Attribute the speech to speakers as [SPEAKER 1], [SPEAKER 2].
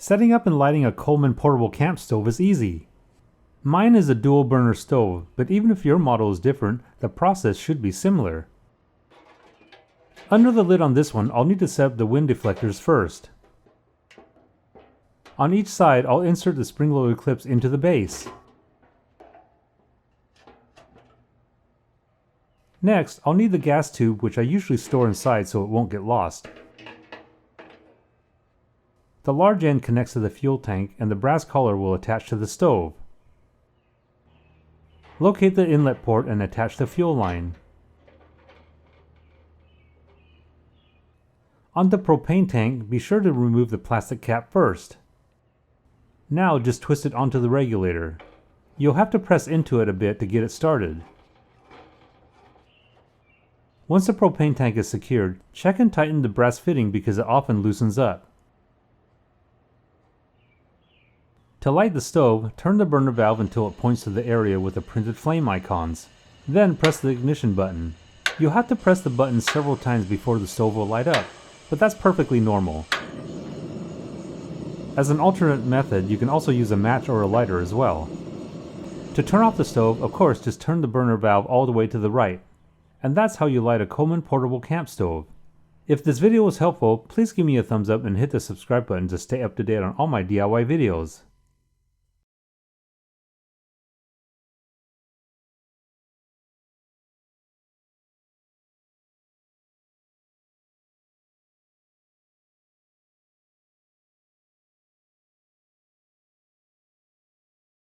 [SPEAKER 1] Setting up and lighting a Coleman portable camp stove is easy. Mine is a dual burner stove, but even if your model is different, the process should be similar. Under the lid on this one, I'll need to set up the wind deflectors first. On each side, I'll insert the spring-loaded clips into the base. Next, I'll need the gas tube, which I usually store inside so it won't get lost. The large end connects to the fuel tank, and the brass collar will attach to the stove. Locate the inlet port and attach the fuel line. On the propane tank, be sure to remove the plastic cap first. Now just twist it onto the regulator. You'll have to press into it a bit to get it started. Once the propane tank is secured, check and tighten the brass fitting because it often loosens up. To light the stove, turn the burner valve until it points to the area with the printed flame icons. Then press the ignition button. You'll have to press the button several times before the stove will light up, but that's perfectly normal. As an alternate method, you can also use a match or a lighter as well. To turn off the stove, of course, just turn the burner valve all the way to the right. And that's how you light a Coleman portable camp stove. If this video was helpful, please give me a thumbs up and hit the subscribe button to stay up to date on all my DIY videos.